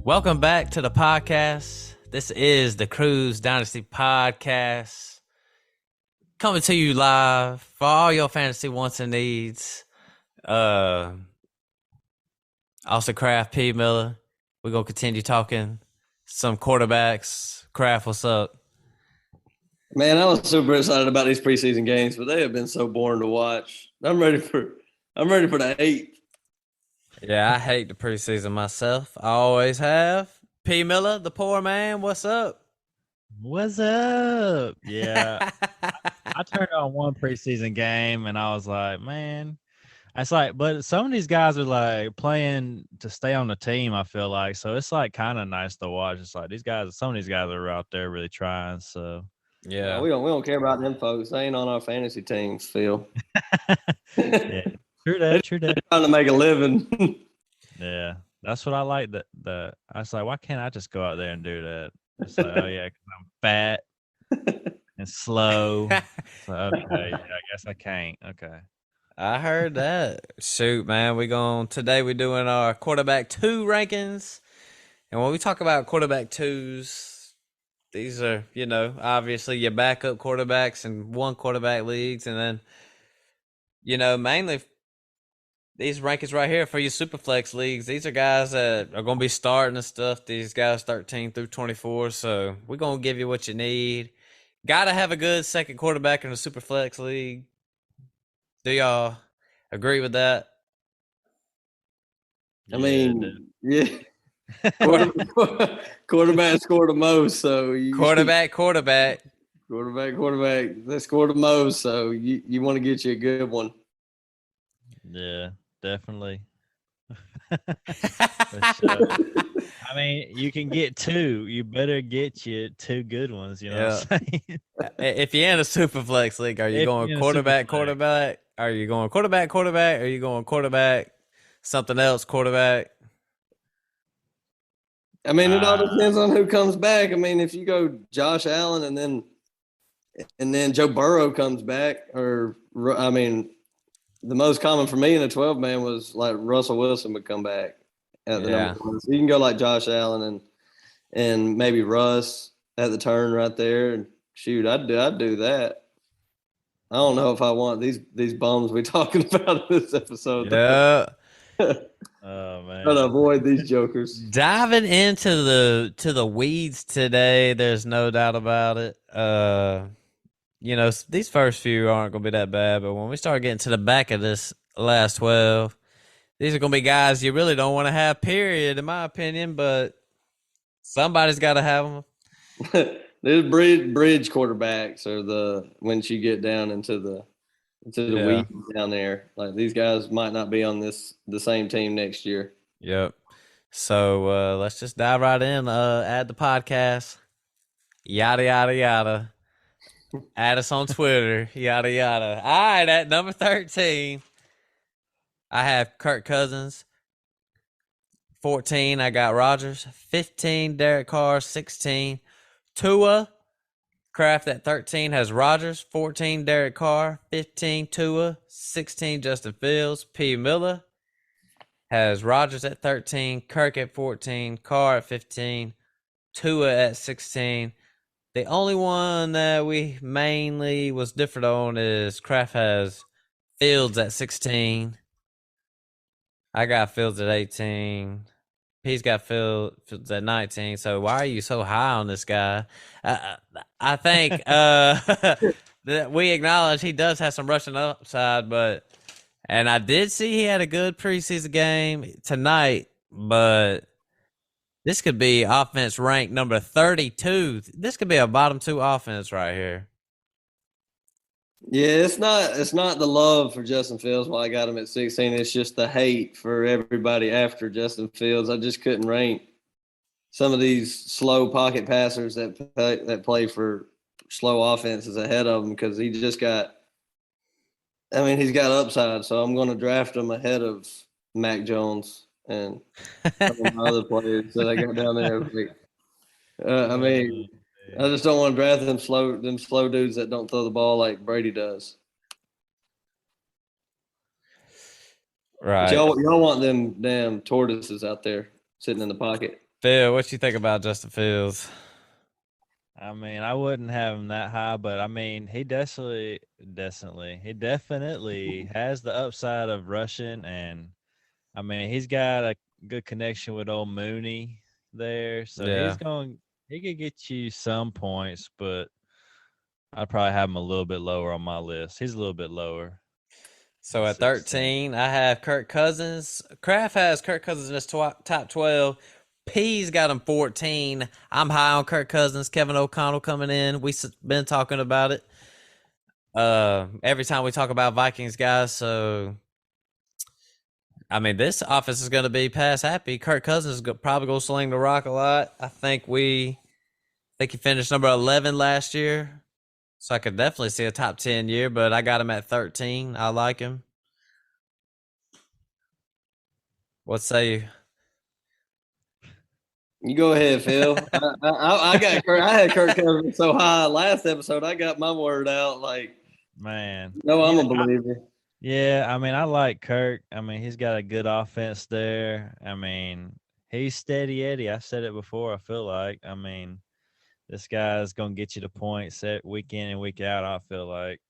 Welcome back to the podcast. This is the Cruise Dynasty Podcast, coming to you live for all your fantasy wants and needs. Austin Kraft, P. Miller. We're going to continue talking some quarterbacks. Kraft, what's up? Man, I was super excited about these preseason games, but they have been so boring to watch. I'm ready for the 8th. Yeah, I hate the preseason myself. I always have. P. Miller, the poor man, what's up? What's up? Yeah, I turned on one preseason game and I was like, man, it's like, but some of these guys are like playing to stay on the team, I feel like. So it's like kind of nice to watch. It's like some of these guys are out there really trying. So yeah, we don't care about them folks. They ain't on our fantasy teams, Phil. Yeah, true that. Trying to make a living. Yeah, that's what I like. That I was like, why can't I just go out there and do that? It's like, oh yeah, because I'm fat and slow. So, okay, yeah, I guess I can't. Okay. I heard that. Shoot, man, today we're doing our quarterback 2 rankings. And when we talk about quarterback 2s, these are, obviously your backup quarterbacks in one quarterback leagues. And then, mainly these rankings right here for your Superflex leagues. These are guys that are going to be starting and stuff. These guys 13 through 24. So we're going to give you what you need. Got to have a good second quarterback in a Superflex league. Do y'all agree with that? I mean, yeah. Quarterback scored the most, so quarterback. They scored the most, so you want to get you a good one. Yeah, definitely. I mean, you can get 2. You better get you 2 good ones. You know what I'm saying? If you're in a Superflex league, are you going quarterback? Are you going quarterback? Are you going quarterback? Something else, quarterback? I mean, it all depends on who comes back. I mean, if you go Josh Allen and then Joe Burrow comes back, or I mean, the most common for me in a 12-man was like Russell Wilson would come back at the number 1. So you can go like Josh Allen and maybe Russ at the turn right there. And shoot, I'd do that. I don't know if I want these bums we talking about in this episode. Yeah. Oh man. Try to avoid these jokers. Diving into the weeds today, there's no doubt about it. These first few aren't going to be that bad, but when we start getting to the back of this last 12, these are going to be guys you really don't want to have, period, in my opinion, but somebody's got to have them. There's bridge quarterbacks or once you get down into the weeds down there. Like these guys might not be on the same team next year. Yep. So let's just dive right in. Add the podcast. Yada yada yada. Add us on Twitter. Yada yada. All right, at number 13, I have Kirk Cousins. 14, I got Rodgers. 15, Derek Carr. 16, Tua. Kraft at 13 has Rodgers. 14, Derek Carr. 15, Tua. 16, Justin Fields. P. Miller has Rodgers at 13, Kirk at 14, Carr at 15, Tua at 16. The only one that we mainly was different on is Kraft has Fields at 16. I got Fields at 18. He's got Fields at 19. So why are you so high on this guy? I think that we acknowledge he does have some rushing upside, and I did see he had a good preseason game tonight, but this could be offense ranked number 32. This could be a bottom 2 offense right here. Yeah, it's not the love for Justin Fields why I got him at 16. It's just the hate for everybody after Justin Fields. I just couldn't rank some of these slow pocket passers that play for slow offenses ahead of him because he's got upside. So I'm going to draft him ahead of Mac Jones and some of my other players that I got down there. I mean, I just don't want to draft them slow dudes that don't throw the ball like Brady does. But Right. y'all want them damn tortoises out there sitting in the pocket. Phil, what you think about Justin Fields? I mean, I wouldn't have him that high, but I mean, he definitely has the upside of rushing, and I mean, he's got a good connection with old Mooney there, so Yeah. he could get you some points, but I'd probably have him a little bit lower on my list. He's a little bit lower. So at 16. 13, I have Kirk Cousins. Kraft has Kirk Cousins in his top 12. P's got him 14. I'm high on Kirk Cousins. Kevin O'Connell coming in. We've been talking about it every time we talk about Vikings guys. So, I mean, this offense is going to be pass happy. Kirk Cousins is probably going to sling the rock a lot. I think he finished number 11 last year. So I could definitely see a top 10 year, but I got him at 13. I like him. What say you? You go ahead, Phil. I got I had Kirk Cousins so high last episode. I got my word out. Like, Man. no, I'm Yeah, a believer. I mean, I like Kirk. I mean, he's got a good offense there. I mean, he's steady Eddie. I said it before. I feel like. I mean, this guy's gonna get you the points week in and week out. I feel like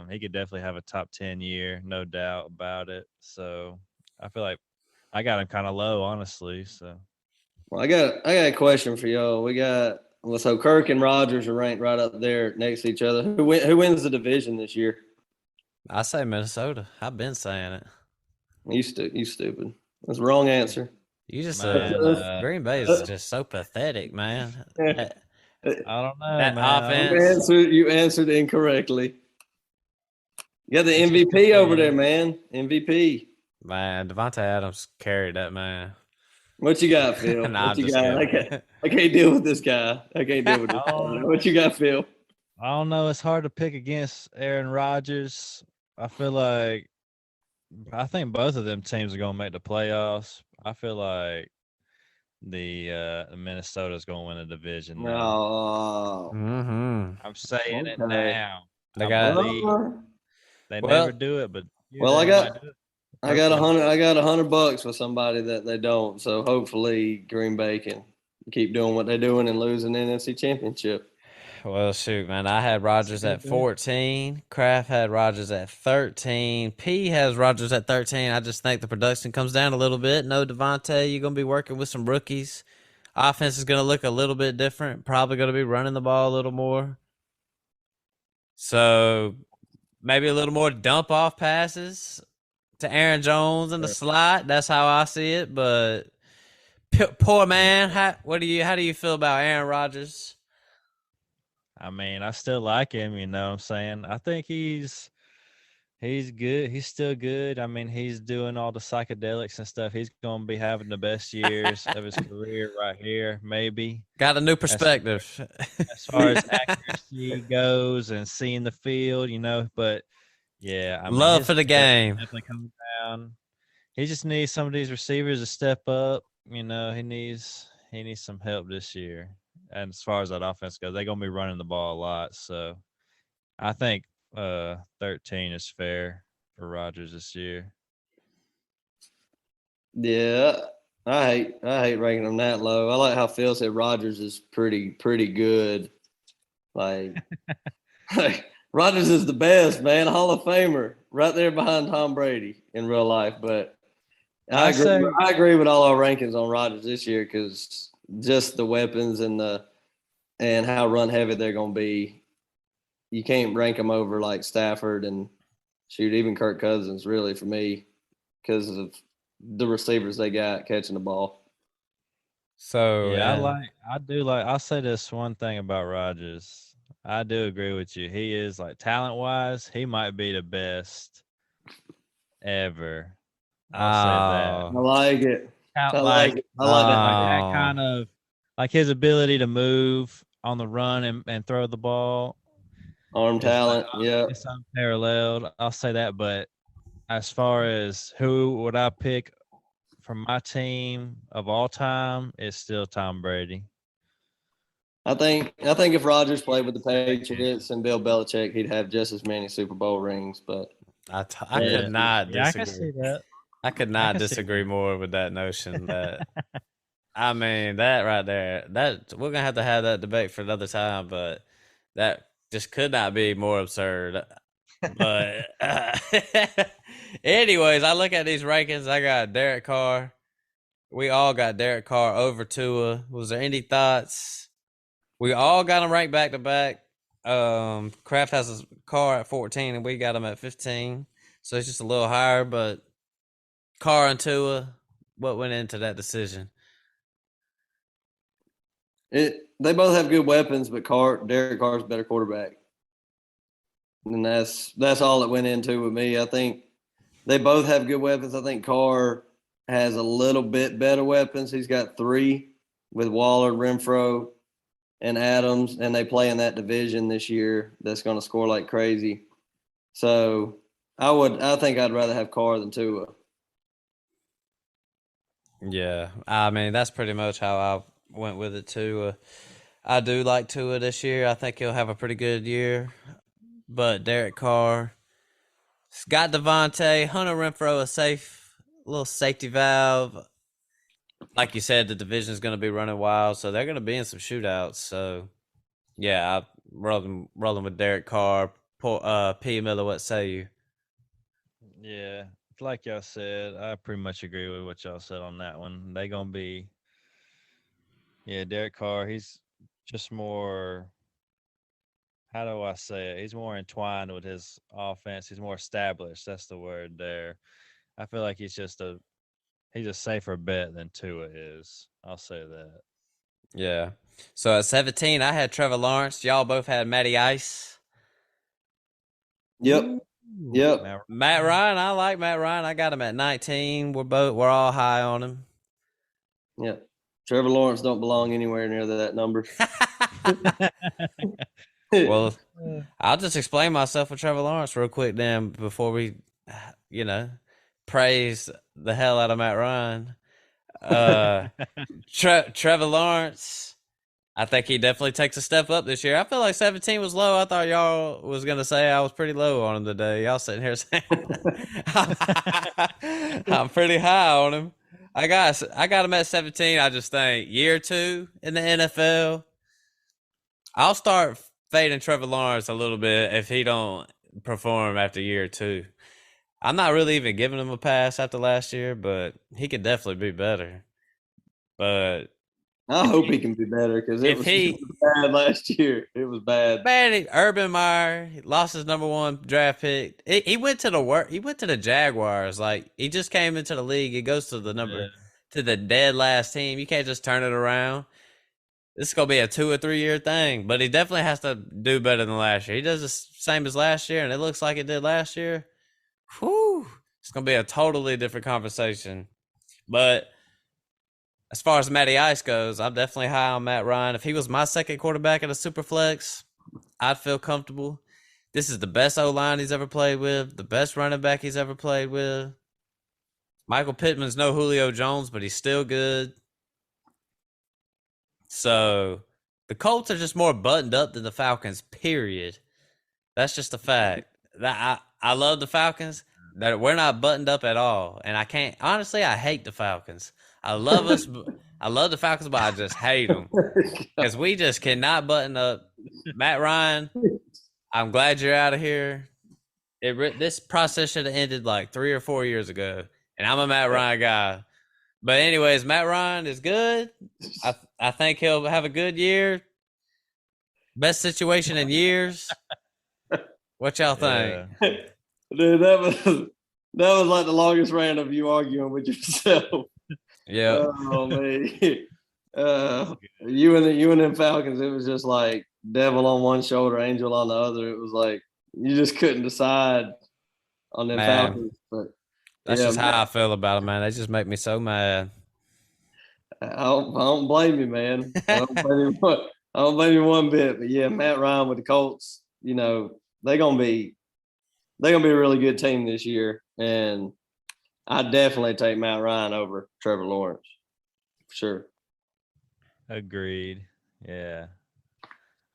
he could definitely have a top 10 year, no doubt about it. So I feel like I got him kind of low, honestly. So Well, I got a question for y'all. So Kirk and Rogers are ranked right up there next to each other. Who wins the division this year? I say Minnesota. I've been saying it. You stupid. That's the wrong answer. You just man, Green Bay is just so pathetic, man. That, I don't know, that man. I don't know. offense, You answered incorrectly. You got the It's just MVP over there, man. man. MVP. man. Devontae Adams carried that man. What you got, Phil? Nah, What I'm you just got? kidding. I can't deal with this guy. I can't deal with this guy. Oh, What you got, Phil? I don't know. It's hard to pick against Aaron Rodgers. I think both of them teams are gonna make the playoffs. I feel like the Minnesota's gonna win the division though. No. Mm-hmm. I'm saying it Okay. now. They I got believe they never well. do it, but Well, they might do it. I got Hopefully. $100 for somebody that they don't. So hopefully Green Bay can keep doing what they're doing and losing the NFC Championship. Well, shoot, man. I had That's a Rogers good at bet. 14. Kraft had Rogers at 13. P has Rogers at 13. I just think the production comes down a little bit. No Devontae, you're going to be working with some rookies. Offense is going to look a little bit different. Probably going to be running the ball a little more. So maybe a little more dump off passes to Aaron Jones in the slot. That's how I see it. But poor man, how do you feel about Aaron Rodgers? I mean, I still like him, you know what I'm saying? I think he's good. He's still good. I mean, he's doing all the psychedelics and stuff. He's going to be having the best years of his career right here, maybe. Got a new As perspective. as far as accuracy goes and seeing the field, you know, but yeah, I mean, Love his for the production game. definitely comes down. He just needs some of these receivers to step up. You know, he needs some help this year. And as far as that offense goes, they're gonna be running the ball a lot. So I think 13 is fair for Rodgers this year. Yeah. I hate ranking them that low. I like how Phil said Rogers is pretty good. Like, like Rogers is the best, man. Hall of Famer. Right there behind Tom Brady in real life. But I say I agree with all our rankings on Rodgers this year because just the weapons and how run heavy they're going to be. You can't rank them over like Stafford and shoot even Kirk Cousins really for me because of the receivers they got catching the ball. So yeah, I'll say this one thing about Rodgers. I do agree with you. He is like talent wise, he might be the best ever. I'll say that. I like it. I like Like it. I like that. like that oh, kind of like his ability to move on the run and throw the ball Arm is like talent. Yeah. it's unparalleled. I'll say that, but As far as who would I pick from my team of all time, it's still Tom Brady. I think if Rodgers played with the Patriots and Bill Belichick, he'd have just as many Super Bowl rings. But I Yeah. could not Yeah, I can see disagree. that. I could I not can see disagree that. more with that notion. That I mean, that right there, that we're gonna have that debate for another time. But that just could not be more absurd. But anyways, I look at these rankings. I got Derek Carr. We all got Derek Carr over Tua. Was there any thoughts? We all got him ranked back to back. Kraft has his Carr at 14, and we got him at 15. So it's just a little higher. But Carr and Tua, what went into that decision? they both have good weapons, but Derek Carr's a better quarterback. And that's all it went into with me. I think they both have good weapons. I think Carr has a little bit better weapons. He's got 3 with Waller, Renfro, and Adams, and they play in that division this year that's going to score like crazy. So I think I'd rather have Carr than Tua. Yeah, I mean that's pretty much how I went with it too. I do like Tua this year. I think he'll have a pretty good year. But Derek Carr, Scott Devontae, Hunter Renfro, a little safety valve. Like you said, the division's going to be running wild, so they're going to be in some shootouts. So, yeah, I'm rolling with Derek Carr. P. Miller, what say you? Yeah, like y'all said, I pretty much agree with what y'all said on that one. They gonna be, yeah, Derek Carr. He's just more. How do I say it? He's more entwined with his offense. He's more established. That's the word there. I feel like he's a safer bet than Tua is. I'll say that. Yeah. So at 17, I had Trevor Lawrence. Y'all both had Matty Ice. Yep. Ooh, Yep. Matt Ryan, I like Matt Ryan. I got him at 19. We're all high on him. Yep. Trevor Lawrence don't belong anywhere near that number. Well, I'll just explain myself with Trevor Lawrence real quick then before we, praise the hell out of Matt Ryan. Trevor Lawrence, I think he definitely takes a step up this year. I feel like 17 was low. I thought y'all was gonna say I was pretty low on him today. Y'all sitting here saying I'm pretty high on him. I got him at 17. I just think year 2 in the NFL, I'll start fading Trevor Lawrence a little bit if he don't perform after year 2. I'm not really even giving him a pass after last year, but he could definitely be better. But I hope he can be better because it if was he bad last year. It was bad. man, Urban Meyer he lost his number 1 draft pick. He went to the Jaguars. Like he just came into the league. He goes to the dead last team. You can't just turn it around. This is gonna be a 2 or 3 year thing, but he definitely has to do better than last year. He does the same as last year, and it looks like it did last year. Whew, it's gonna be a totally different conversation. But as far as Matty Ice goes, I'm definitely high on Matt Ryan. If he was my second quarterback in a super flex, I'd feel comfortable. This is the best O line he's ever played with, the best running back he's ever played with. Michael Pittman's no Julio Jones, but he's still good. So the Colts are just more buttoned up than the Falcons, period. That's just a fact. I love the Falcons. That we're not buttoned up at all. And I can't honestly I hate the Falcons. I love us I love the Falcons, but I just hate them. Because we just cannot button up. Matt Ryan, I'm glad you're out of here. This process should have ended like 3 or 4 years ago. And I'm a Matt Ryan guy. But anyways, Matt Ryan is good. I think he'll have a good year. Best situation in years. What y'all think? Yeah. Dude, that was like the longest rant of you arguing with yourself. Yeah. Oh man. You and them Falcons, it was just like devil on one shoulder, angel on the other. It was like you just couldn't decide on them Man. Falcons. But That's yeah, just man, how I feel about it, man. They just make me so mad. I don't blame you, man. I don't blame you one bit. But yeah, Matt Ryan with the Colts, they're gonna be a really good team this year. and I definitely take Matt Ryan over Trevor Lawrence. For sure. Agreed. Yeah.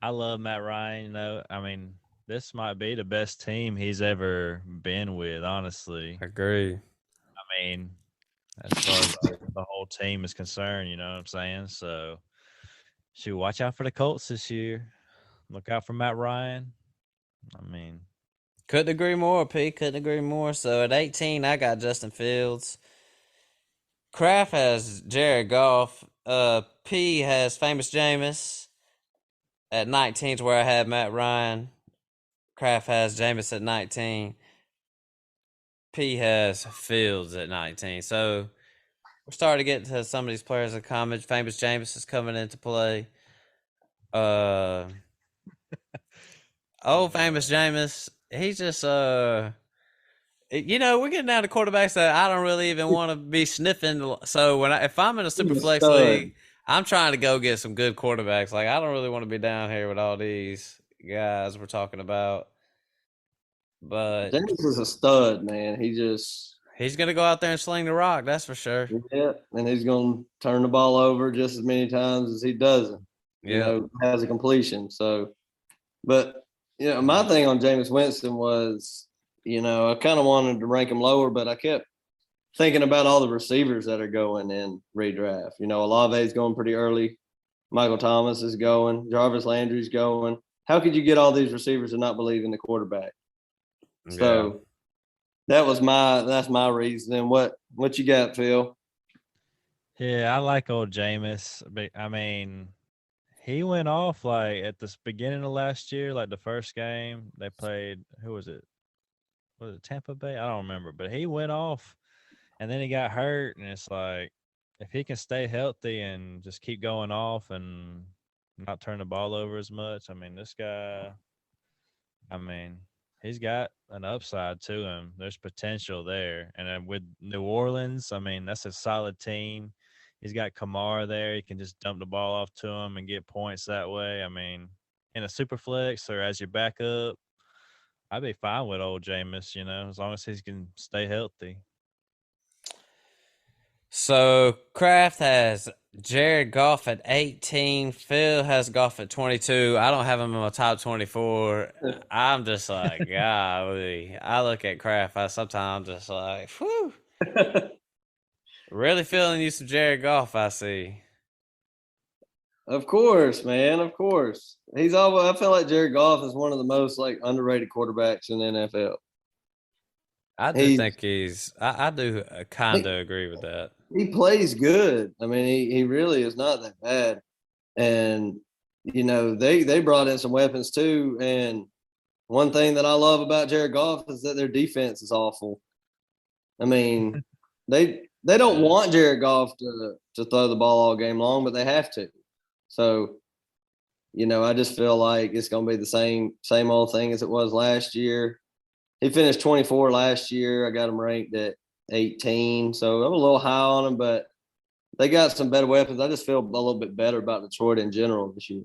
I love Matt Ryan. I mean, this might be the best team he's ever been with, honestly. Agree. I mean, as far as the whole team is concerned, you know what I'm saying? So, shoot, watch out for the Colts this year. Look out for Matt Ryan. I mean, Couldn't agree more, P. Couldn't agree more. So at 18, I got Justin Fields. Kraft has Jared Goff. P has Famous Jameis. At 19 is where I had Matt Ryan. Kraft has Jameis at 19. P has Fields at 19. So we're starting to get to some of these players in common. Famous Jameis is coming into play. Uh, Famous Jameis. He's just we're getting down to quarterbacks that I don't really even want to be sniffing. So if I'm in a super He's a flex stud. league, I'm trying to go get some good quarterbacks. Like I don't really want to be down here with all these guys we're talking about. But James is a stud, man. he's gonna go out there and sling the rock. That's for sure. Yeah, and he's going to turn the ball over just as many times as he doesn't. Yeah. Has a completion. So, but my thing on Jameis Winston was, I kind of wanted to rank him lower, but I kept thinking about all the receivers that are going in redraft. Olave's going pretty early. Michael Thomas is going. Jarvis Landry's going. How could you get all these receivers and not believe in the quarterback? So that's my reasoning. What you got, Phil? yeah, I like old Jameis. But I mean, he went off like at the beginning of last year, like the first game they played. Who was it? Was it Tampa Bay? I don't remember, but he went off, and then he got hurt, and it's like if he can stay healthy and just keep going off and not turn the ball over as much, I mean, this guy, I mean, he's got an upside to him. There's potential there, and then with New Orleans, I mean, that's a solid team. He's got Kamara there. He can just dump the ball off to him and get points that way. I mean, in a super flex or as your backup, I'd be fine with old Jameis, as long as he can stay healthy. So Kraft has Jared Goff at 18. Phil has Goff at 22. I don't have him in my top 24. I'm just like, golly. I look at Kraft. Sometimes I'm just like, whew. Really feeling you some Jared Goff, I see. Of course, man. Of course. I feel like Jared Goff is one of the most underrated quarterbacks in the NFL. I do think I do kind of agree with that. He plays good. I mean, he really is not that bad. And, they brought in some weapons too. And one thing that I love about Jared Goff is that their defense is awful. I mean, they don't want Jared Goff to throw the ball all game long, but they have to. So, I just feel like it's going to be the same old thing as it was last year. He finished 24 last year. I got him ranked at 18. So I'm a little high on him, but they got some better weapons. I just feel a little bit better about Detroit in general this year.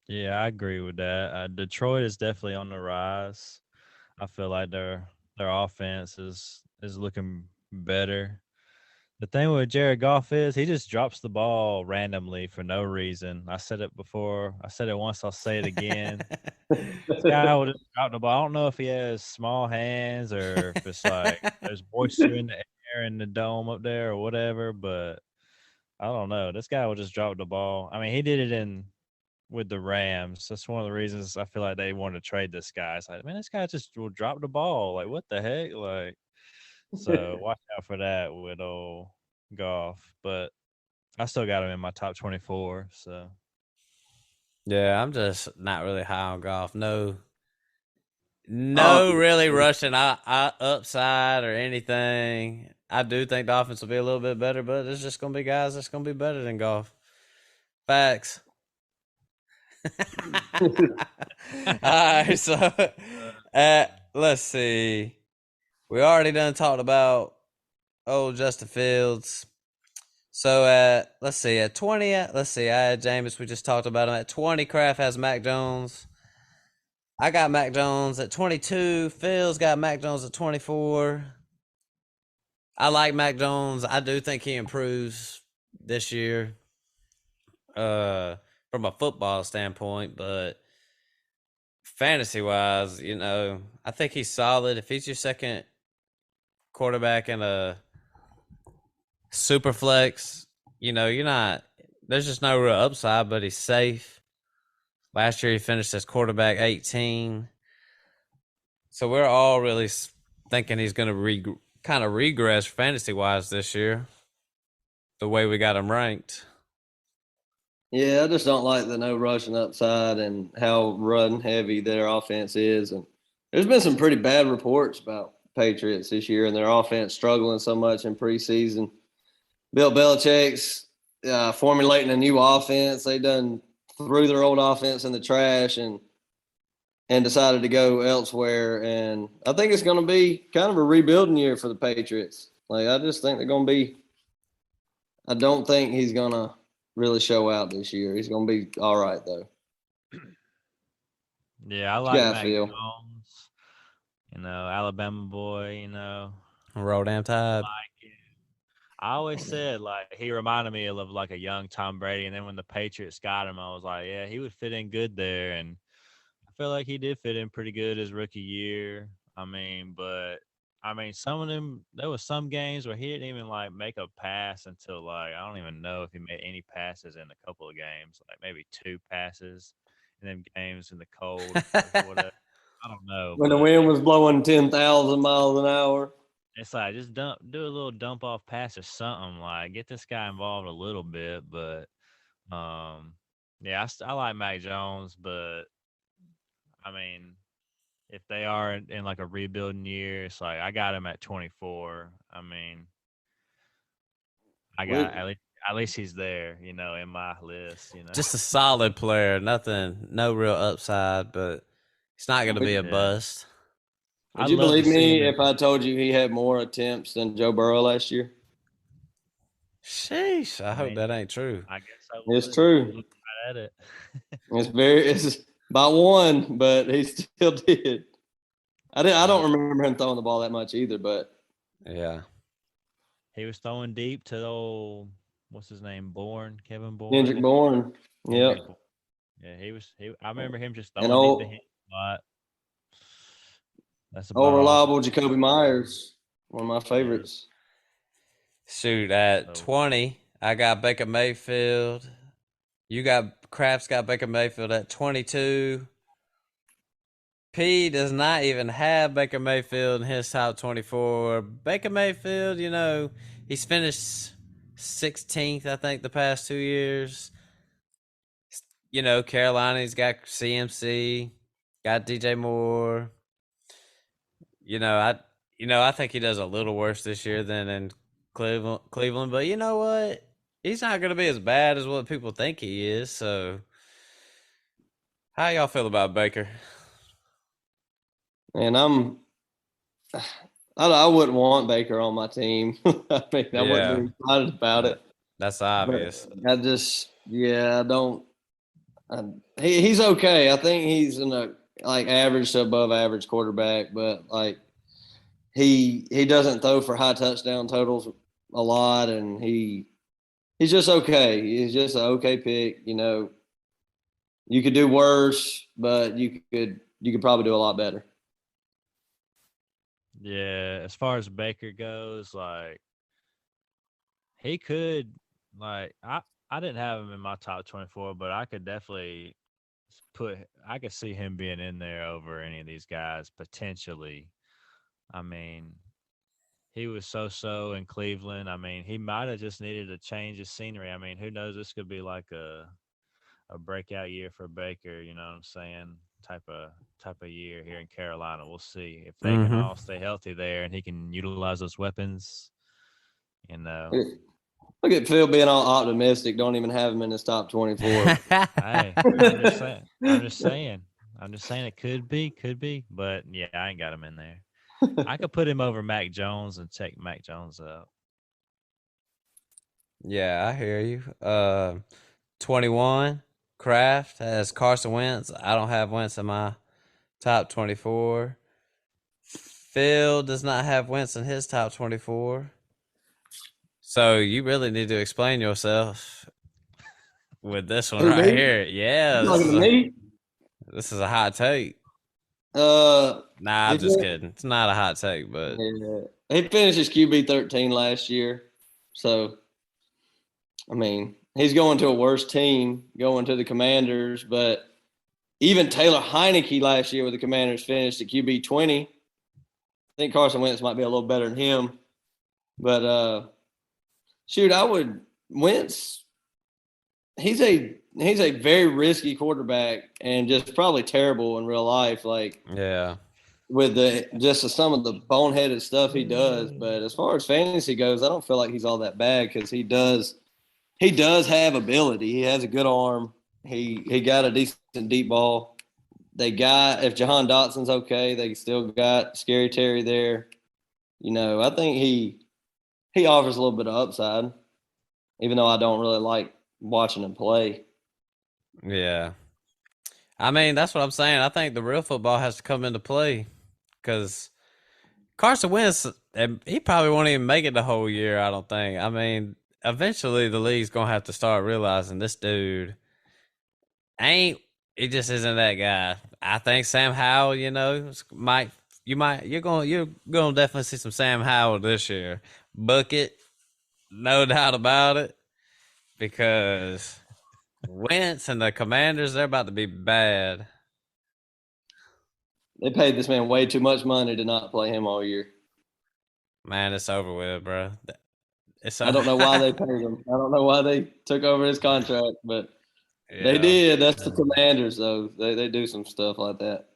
Yeah, I agree with that. Detroit is definitely on the rise. I feel like their offense is looking better. The thing with Jared Goff is he just drops the ball randomly for no reason. I said it before. I said it once. I'll say it again. This guy will just drop the ball. I don't know if he has small hands or if it's like there's moisture in the air in the dome up there or whatever, but I don't know. This guy will just drop the ball. I mean, he did it with the Rams. That's one of the reasons I feel like they want to trade this guy. It's like, man, this guy just will drop the ball. Like, what the heck? Like, so watch out for that with old Goff. But I still got him in my top 24. So Yeah, I'm just not really high on Goff. No really rushing upside or anything. I do think the offense will be a little bit better, but there's just going to be guys that's going to be better than Goff. Facts. All right, so let's see. We already done talked about old Justin Fields. So let's see, at 20, I had Jameis. We just talked about him. At 20, Kraft has Mac Jones. I got Mac Jones at 22. Phil's got Mac Jones at 24. I like Mac Jones. I do think he improves this year from a football standpoint, but fantasy wise, I think he's solid. If he's your second quarterback in a super flex, you're not, there's just no real upside, but he's safe. Last year he finished as quarterback 18. So we're all really thinking he's going to kind of regress fantasy wise this year, the way we got him ranked. Yeah, I just don't like the no rushing upside and how run heavy their offense is. And there's been some pretty bad reports about Patriots this year and their offense struggling so much in preseason. Bill Belichick's formulating a new offense. They done threw their old offense in the trash and decided to go elsewhere. And I think it's going to be kind of a rebuilding year for the Patriots. Like, I just think they're going to be – I don't think he's going to really show out this year. He's going to be all right, though. Yeah, I like Mac Feel. Jones. Alabama boy, Roll damn tide. I always said, like, he reminded me of like a young Tom Brady. And then when the Patriots got him, I was like, yeah, he would fit in good there. And I feel like he did fit in pretty good his rookie year. Some of them, there was some games where he didn't even like make a pass until like, I don't even know if he made any passes in a couple of games, like maybe 2 passes in them games in the cold or whatever. I don't know. When the wind was blowing 10,000 miles an hour. It's like just do a little dump off pass or something, like get this guy involved a little bit. But yeah, I like Mac Jones, but I mean, if they are in like a rebuilding year, it's like I got him at 24. I mean, I got at least he's there, in my list. Just a solid player. Nothing, no real upside, but it's not going to be a bust. Would you believe me if I told you he had more attempts than Joe Burrow last year? Sheesh! I hope that ain't true. I guess I would. It's true. Look right at it. It's by one, but he still did. I don't remember him throwing the ball that much either, but yeah, he was throwing deep to the old, what's his name, Kevin Bourne. Kendrick Bourne. Yep. Yeah, I remember him just throwing deep to him a lot. That's old reliable Jacoby Myers, one of my favorites. Shoot, at 20, I got Baker Mayfield. Kraft's got Baker Mayfield at 22. P does not even have Baker Mayfield in his top 24. Baker Mayfield, he's finished 16th, I think, the past 2 years. Carolina's got CMC, got DJ Moore. I think he does a little worse this year than in Cleveland, but you know what? He's not going to be as bad as what people think he is. So, how y'all feel about Baker? And I wouldn't want Baker on my team. I wouldn't be excited about it. That's obvious. But I don't. He's okay. I think he's in a average to above average quarterback, but he doesn't throw for high touchdown totals a lot, and he's just okay. He's just an okay pick. You could do worse, but you could probably do a lot better. Yeah, as far as Baker goes, he could, I didn't have him in my top 24, but I could definitely I could see him being in there over any of these guys potentially. I mean, he was so in Cleveland. I mean, he might have just needed a change of scenery. I mean, who knows? This could be like a breakout year for Baker. You know what I'm saying? Type of year here in Carolina. We'll see if they can all stay healthy there and he can utilize those weapons. Look at Phil being all optimistic. Don't even have him in his top 24. Hey, I'm just saying it could be, but yeah, I ain't got him in there. I could put him over Mac Jones and check Mac Jones up. Yeah, I hear you. 21, Kraft has Carson Wentz. I don't have Wentz in my top 24. Phil does not have Wentz in his top 24. So you really need to explain yourself with this one Who, right me? here. Yeah, You talking to me? this is a hot take. Uh, Nah, I'm if just you, kidding. It's not a hot take, but yeah, he finished his QB 13 last year, so I mean he's going to a worse team, going to the Commanders. But even Taylor Heineke last year with the Commanders finished at QB 20. I think Carson Wentz might be a little better than him, but shoot, I would Wentz. He's a very risky quarterback and just probably terrible in real life. Like yeah. with some of the boneheaded stuff he does. But as far as fantasy goes, I don't feel like he's all that bad because he does have ability. He has a good arm. He got a decent deep ball. They got if Jahan Dotson's okay, they still got Scary Terry there. I think he offers a little bit of upside, even though I don't really like watching him play. Yeah. I mean, that's what I'm saying. I think the real football has to come into play because Carson Wentz, he probably won't even make it the whole year, I don't think. I mean, eventually the league's going to have to start realizing this dude he just isn't that guy. I think Sam Howell, you're going to definitely see some Sam Howell this year. Bucket, no doubt about it, because Wentz and the Commanders, they're about to be bad. They paid this man way too much money to not play him all year. Man, it's over with, bro. I don't know why they paid him. I don't know why they took over his contract, but they Yeah. did. That's the Commanders, though. They do some stuff like that.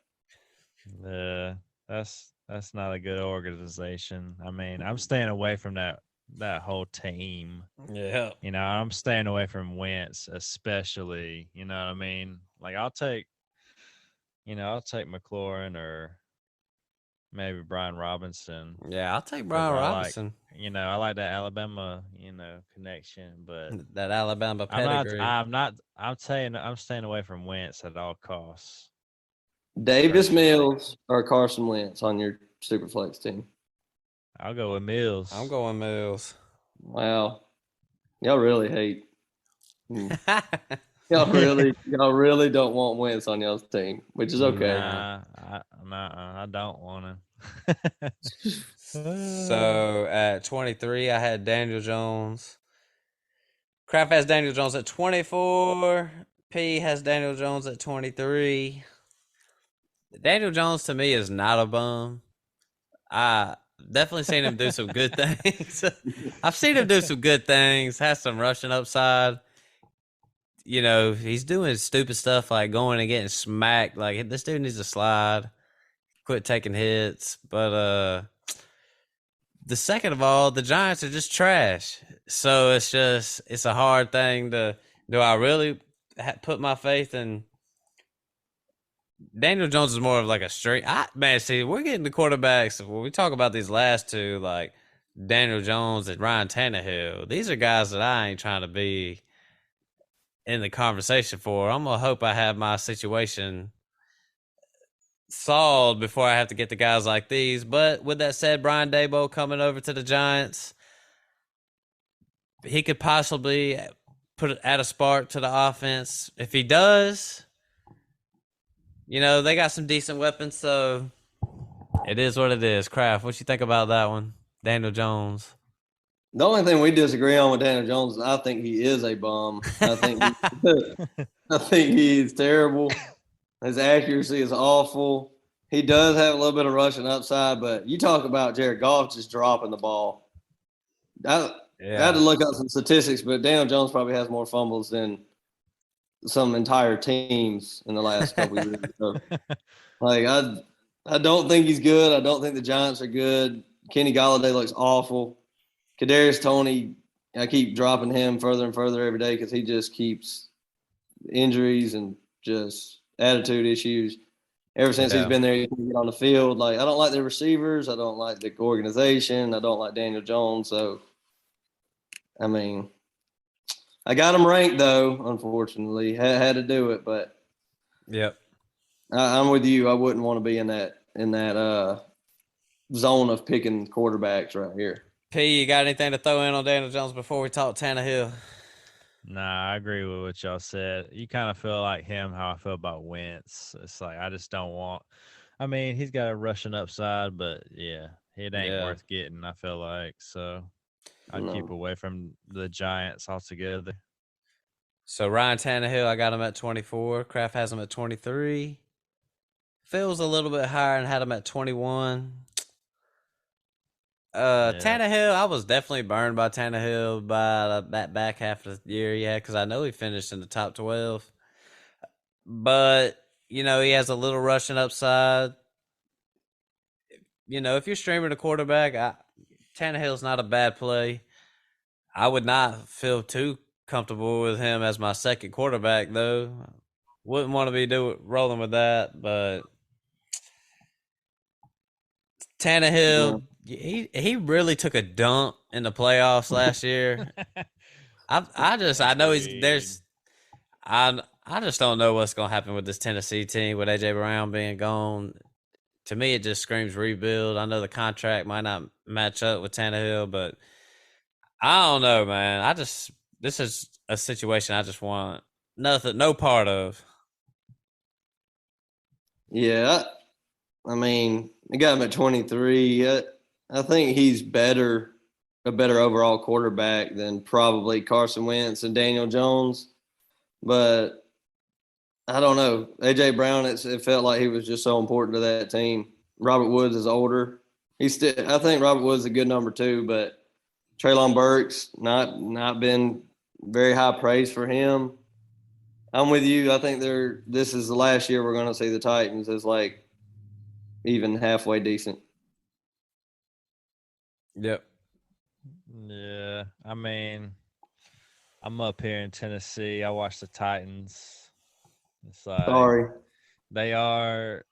That's not a good organization. I mean, I'm staying away from that whole team. Yeah. I'm staying away from Wentz, especially. You know what I mean? Like I'll take McLaurin or maybe Brian Robinson. Yeah, I'll take 'Cause Brian Robinson. I like that Alabama, connection, but That Alabama I'm not. pedigree. I'm not. I'm staying away from Wentz at all costs. Davis Personally. Mills or Carson Wentz on your Superflex team. I'll go with Mills. I'm going Mills. Wow, y'all really hate. Y'all really don't want Wentz on y'all's team, which is okay. Nah. I don't want to. So at 23, I had Daniel Jones. Kraft has Daniel Jones at 24. P has Daniel Jones at 23. Daniel Jones to me is not a bum. I definitely seen him do some good things. I've seen him do some good things, has some rushing upside. He's doing stupid stuff like going and getting smacked. Like this dude needs to slide, quit taking hits. But the second of all, the Giants are just trash. So it's a hard thing to. Do I really put my faith in? Daniel Jones is more of like a straight. Man, see, we're getting the quarterbacks when we talk about these last two, like Daniel Jones and Ryan Tannehill. These are guys that I ain't trying to be in the conversation for. I'm gonna hope I have my situation solved before I have to get the guys like these. But with that said, Brian Daboll coming over to the Giants, he could possibly add a spark to the offense. If he does, they got some decent weapons, so it is what it is. Kraft, what you think about that one? Daniel Jones. The only thing we disagree on with Daniel Jones is I think he is a bum. I think he's terrible. His accuracy is awful. He does have a little bit of rushing upside, but you talk about Jared Goff just dropping the ball. I had to look up some statistics, but Daniel Jones probably has more fumbles than some entire teams in the last couple of years. So, I don't think he's good. I don't think the Giants are good. Kenny Golladay looks awful. Kadarius Toney, I keep dropping him further and further every day because he just keeps injuries and just attitude issues. Ever since he's been there, he can get on the field. Like, I don't like the receivers. I don't like the organization. I don't like Daniel Jones. So, I mean, I got him ranked though. Unfortunately, had to do it. But yep. I'm with you. I wouldn't want to be in that zone of picking quarterbacks right here. P, you got anything to throw in on Daniel Jones before we talk Tannehill? Nah, I agree with what y'all said. You kind of feel like him, how I feel about Wentz. It's like I just don't want. I mean, he's got a rushing upside, but yeah, it ain't Yeah. worth getting. I feel like so. I'd keep No. away from the Giants altogether. So Ryan Tannehill, I got him at 24. Kraft has him at 23. Phil's a little bit higher and had him at 21. Yeah. Tannehill, I was definitely burned by Tannehill by that back half of the year, yeah, because I know he finished in the top 12. But, he has a little rushing upside. If you're streaming a quarterback, Tannehill's not a bad play. I would not feel too comfortable with him as my second quarterback, though. Wouldn't want to be rolling with that, but Tannehill, he really took a dump in the playoffs last year. I just don't know what's gonna happen with this Tennessee team with AJ Brown being gone. To me, it just screams rebuild. I know the contract might not match up with Tannehill, but I don't know, man. This is a situation I just want no part of. Yeah, I mean, I got him at 23. I think he's a better overall quarterback than probably Carson Wentz and Daniel Jones. But I don't know. AJ Brown, it felt like he was just so important to that team. Robert Woods is older. I think Robert Woods is a good number 2, but Treylon Burks not been very high praise for him. I'm with you. I think this is the last year we're going to see the Titans as like even halfway decent. Yep. Yeah, I mean, I'm up here in Tennessee. I watch the Titans. It's like Sorry. they are.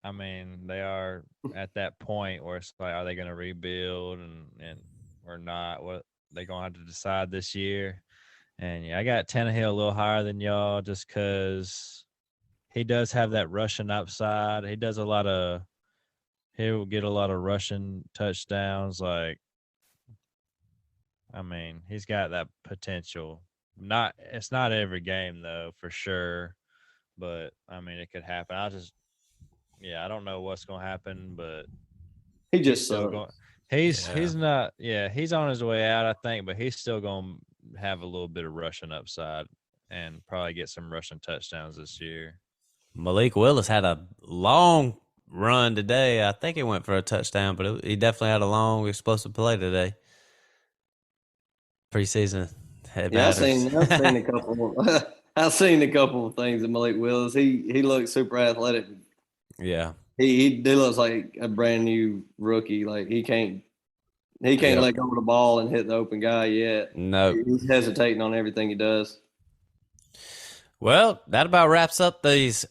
I mean, they are at that point where it's like, are they going to rebuild and or not? What they going to have to decide this year? And yeah, I got Tannehill a little higher than y'all just because he does have that rushing upside. He'll get a lot of rushing touchdowns. Like, I mean, he's got that potential. It's not every game though, for sure. But I mean, it could happen. I don't know what's gonna happen, but He just he's still sucks. going. He's not. Yeah, he's on his way out, I think, but he's still going to have a little bit of rushing upside and probably get some rushing touchdowns this year. Malik Willis had a long run today. I think he went for a touchdown, but he definitely had a long, explosive play today. Preseason. I've seen a couple. I've seen a couple of things of Malik Willis. He looks super athletic. Yeah. He looks like a brand new rookie. Like he can't let go of the ball and hit the open guy yet. No. He's hesitating on everything he does. Well, that about wraps up these,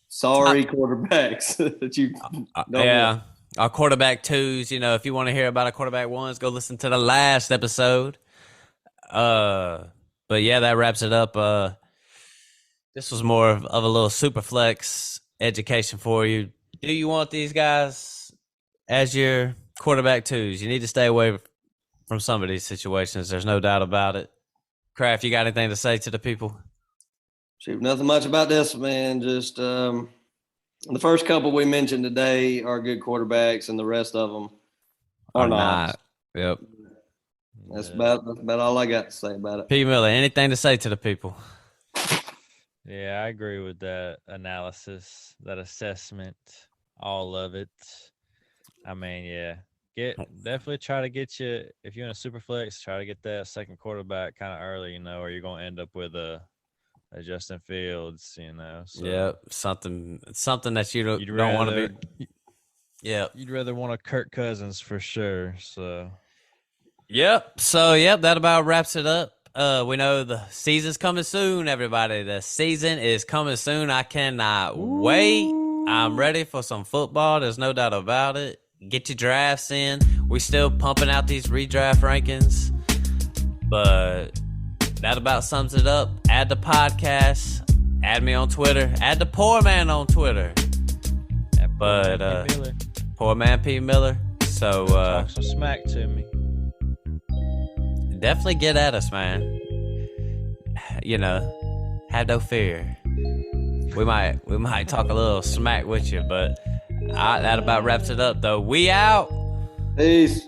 sorry quarterbacks that you don't want. Our quarterback 2s. If you want to hear about our quarterback 1s, go listen to the last episode. But yeah, that wraps it up. This was more of a little super flex education for you. Do you want these guys as your quarterback 2s? You need to stay away from some of these situations. There's no doubt about it. Kraft, you got anything to say to the people? Shoot, nothing much about this, man. Just the first couple we mentioned today are good quarterbacks, and the rest of them are not. Yep. That's about all I got to say about it. P. Miller, anything to say to the people? Yeah, I agree with that analysis, that assessment, all of it. I mean, yeah, definitely try to get you, if you're in a super flex, try to get that second quarterback kind of early, or you're going to end up with a Justin Fields, So. Yeah, something that you don't want to be. Yeah, you'd rather want a Kirk Cousins for sure. So. Yep. So that about wraps it up. We know the season's coming soon, everybody. The season is coming soon. I cannot wait. I'm ready for some football. There's no doubt about it. Get your drafts in. We still pumping out these redraft rankings, but that about sums it up. Add the podcast Add me on Twitter. Add the poor man on Twitter. But poor man P Miller. So talk some smack to me. definitely get at us, man. You know, have no fear. We might talk a little smack with you, but that about wraps it up though. We out. Peace.